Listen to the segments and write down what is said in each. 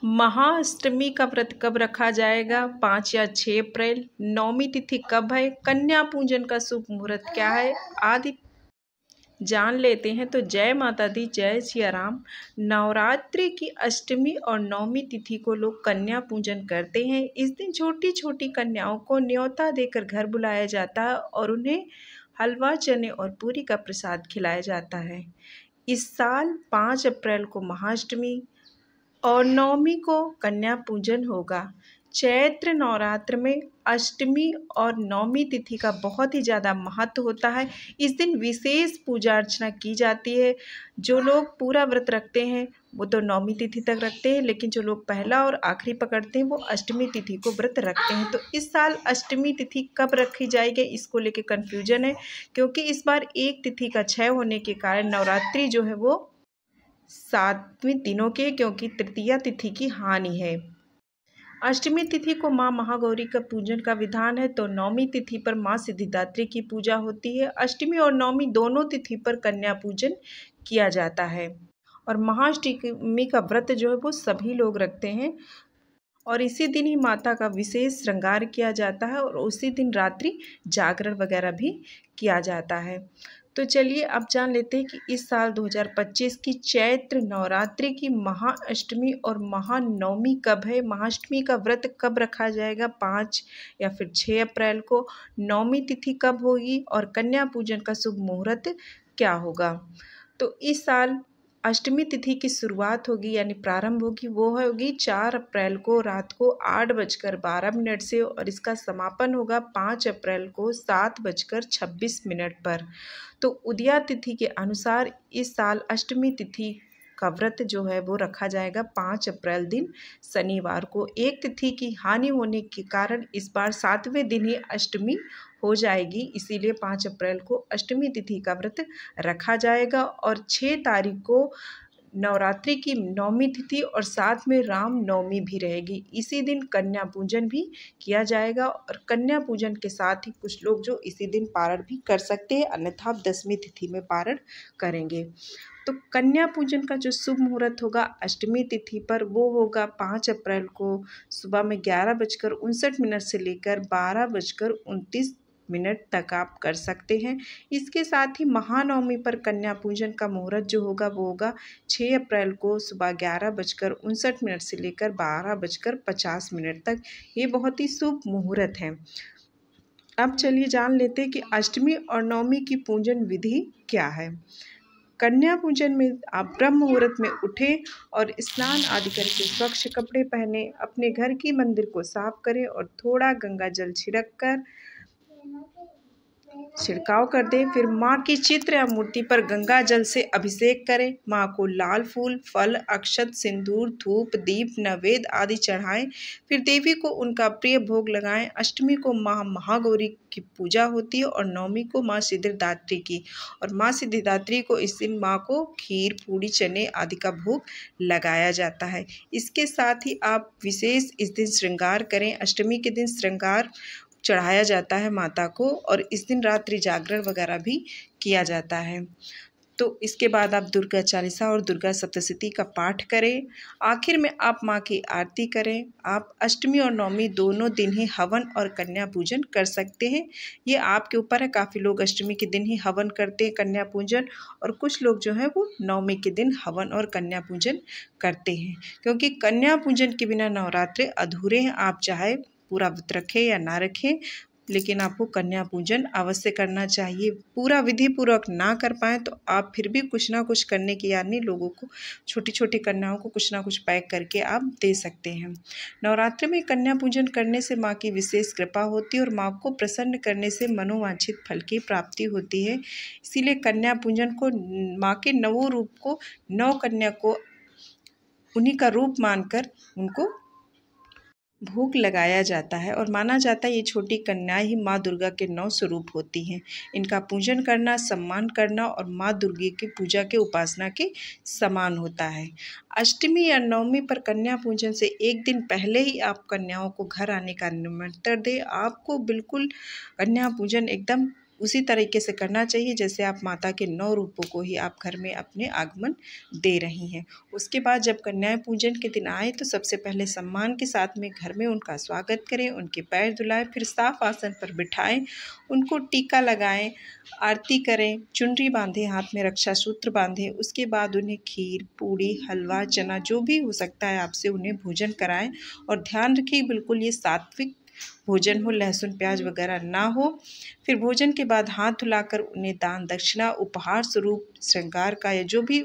महाअष्टमी का व्रत कब रखा जाएगा? 5 या 6 अप्रैल। नवमी तिथि कब है? कन्या पूजन का शुभ मुहूर्त क्या है? आदि जान लेते हैं। तो जय माता दी, जय सिया राम। नवरात्रि की अष्टमी और नवमी तिथि को लोग कन्या पूजन करते हैं। इस दिन छोटी छोटी कन्याओं को न्योता देकर घर बुलाया जाता है और उन्हें हलवा, चने और पूरी का प्रसाद खिलाया जाता है। इस साल 5 अप्रैल को महाअष्टमी और नवमी को कन्या पूजन होगा। चैत्र नवरात्र में अष्टमी और नवमी तिथि का बहुत ही ज़्यादा महत्व होता है। इस दिन विशेष पूजा अर्चना की जाती है। जो लोग पूरा व्रत रखते हैं वो तो नवमी तिथि तक रखते हैं, लेकिन जो लोग पहला और आखिरी पकड़ते हैं वो अष्टमी तिथि को व्रत रखते हैं। तो इस साल अष्टमी तिथि कब रखी जाएगी इसको लेके कन्फ्यूजन है, क्योंकि इस बार एक तिथि का क्षय होने के कारण नवरात्रि जो है वो 7वें दिनों के, क्योंकि तृतीया तिथि की हानि है। अष्टमी तिथि को माँ महागौरी का पूजन का विधान है, तो नवमी तिथि पर माँ सिद्धिदात्री की पूजा होती है। अष्टमी और नवमी दोनों तिथि पर कन्या पूजन किया जाता है और महाअष्टमी का व्रत जो है वो सभी लोग रखते हैं और इसी दिन ही माता का विशेष श्रृंगार किया जाता है और उसी दिन रात्रि जागरण वगैरह भी किया जाता है। तो चलिए अब जान लेते हैं कि इस साल 2025 की चैत्र नवरात्रि की महाअष्टमी और महानवमी कब है। महाअष्टमी का व्रत कब रखा जाएगा? 5 या फिर 6 अप्रैल को। नवमी तिथि कब होगी और कन्या पूजन का शुभ मुहूर्त क्या होगा? तो इस साल अष्टमी तिथि की शुरुआत होगी यानी प्रारंभ होगी वो होगी 4 अप्रैल को रात को 8:12 से और इसका समापन होगा 5 अप्रैल को 7:26 पर। तो उदया तिथि के अनुसार इस साल अष्टमी तिथि का व्रत जो है वो रखा जाएगा 5 अप्रैल दिन शनिवार को। एक तिथि की हानि होने के कारण इस बार 7वें दिन ही अष्टमी हो जाएगी, इसीलिए 5 अप्रैल को अष्टमी तिथि का व्रत रखा जाएगा और 6 तारीख को नवरात्रि की नवमी तिथि और साथ में राम नवमी भी रहेगी। इसी दिन कन्या पूजन भी किया जाएगा और कन्या पूजन के साथ ही कुछ लोग जो इसी दिन पारण भी कर सकते हैं, अन्यथा आप 10वीं तिथि में पारण करेंगे। तो कन्या पूजन का जो शुभ मुहूर्त होगा अष्टमी तिथि पर वो होगा 5 अप्रैल को सुबह में 11:59 से लेकर 12:29 तक आप कर सकते हैं। इसके साथ ही महानवमी पर कन्या पूजन का मुहूर्त जो होगा वो होगा 6 अप्रैल को सुबह 11:59 से लेकर 12:50 तक। ये बहुत ही शुभ मुहूर्त है। अब चलिए जान लेते हैं कि अष्टमी और नवमी की पूजन विधि क्या है। कन्या पूजन में आप ब्रह्म मुहूर्त में उठें और स्नान आदि करके स्वच्छ कपड़े पहने, अपने घर की मंदिर को साफ करें और थोड़ा गंगा जल छिड़काव कर दें। फिर माँ की चित्र या मूर्ति पर गंगा जल से अभिषेक करें। माँ को लाल फूल, फल, अक्षत, सिंदूर, धूप, दीप, नैवेद्य आदि चढ़ाएं। फिर देवी को उनका प्रिय भोग लगाएं। अष्टमी को माँ महागौरी की पूजा होती है और नवमी को माँ सिद्धिदात्री की, और माँ सिद्धिदात्री को इस दिन माँ को खीर, पूड़ी, चने आदि का भोग लगाया जाता है। इसके साथ ही आप विशेष इस दिन श्रृंगार करें। अष्टमी के दिन श्रृंगार चढ़ाया जाता है माता को और इस दिन रात्रि जागरण वगैरह भी किया जाता है। तो इसके बाद आप दुर्गा चालीसा और दुर्गा सप्तशती का पाठ करें। आखिर में आप माँ की आरती करें। आप अष्टमी और नवमी दोनों दिन ही हवन और कन्या पूजन कर सकते हैं, ये आपके ऊपर है। काफ़ी लोग अष्टमी के दिन ही हवन करते हैं, कन्या पूजन, और कुछ लोग जो है वो नवमी के दिन हवन और कन्या पूजन करते हैं, क्योंकि कन्या पूजन के बिना नवरात्रे अधूरे हैं। आप चाहे पूरा व्रत रखें या ना रखें, लेकिन आपको कन्या पूजन अवश्य करना चाहिए। पूरा विधि पूर्वक ना कर पाएँ तो आप फिर भी कुछ ना कुछ करने की यानी लोगों को, छोटी छोटी कन्याओं को कुछ ना कुछ पैक करके आप दे सकते हैं। नवरात्रि में कन्या पूजन करने से माँ की विशेष कृपा होती है और माँ को प्रसन्न करने से मनोवांछित फल की प्राप्ति होती है। इसीलिए कन्या पूजन को, माँ के नवों रूप को, 9 कन्या को उन्हीं का रूप मानकर उनको भोग लगाया जाता है और माना जाता है ये छोटी कन्याएं ही माँ दुर्गा के 9 स्वरूप होती हैं। इनका पूजन करना, सम्मान करना और माँ दुर्गा की पूजा के उपासना के समान होता है। अष्टमी या नवमी पर कन्या पूजन से एक दिन पहले ही आप कन्याओं को घर आने का निमंत्रण दें। आपको बिल्कुल कन्या पूजन एकदम उसी तरीके से करना चाहिए जैसे आप माता के 9 रूपों को ही आप घर में अपने आगमन दे रही हैं। उसके बाद जब कन्या पूजन के दिन आए तो सबसे पहले सम्मान के साथ में घर में उनका स्वागत करें, उनके पैर धुलाएं, फिर साफ आसन पर बिठाएं, उनको टीका लगाएं, आरती करें, चुनरी बांधें, हाथ में रक्षा सूत्र बांधें। उसके बाद उन्हें खीर, पूड़ी, हलवा, चना जो भी हो सकता है आपसे उन्हें भोजन कराएं और ध्यान रखें बिल्कुल ये सात्विक भोजन हो, लहसुन प्याज वगैरह ना हो। फिर भोजन के बाद हाथ धुलाकर उन्हें दान दक्षिणा, उपहार स्वरूप श्रृंगार का या जो भी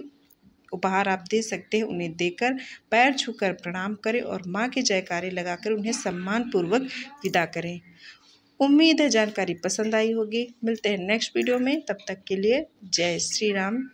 उपहार आप दे सकते हैं उन्हें देकर पैर छूकर प्रणाम करें और माँ के जयकारे लगाकर उन्हें सम्मान पूर्वक विदा करें। उम्मीद है जानकारी पसंद आई होगी। मिलते हैं नेक्स्ट वीडियो में, तब तक के लिए जय श्री राम।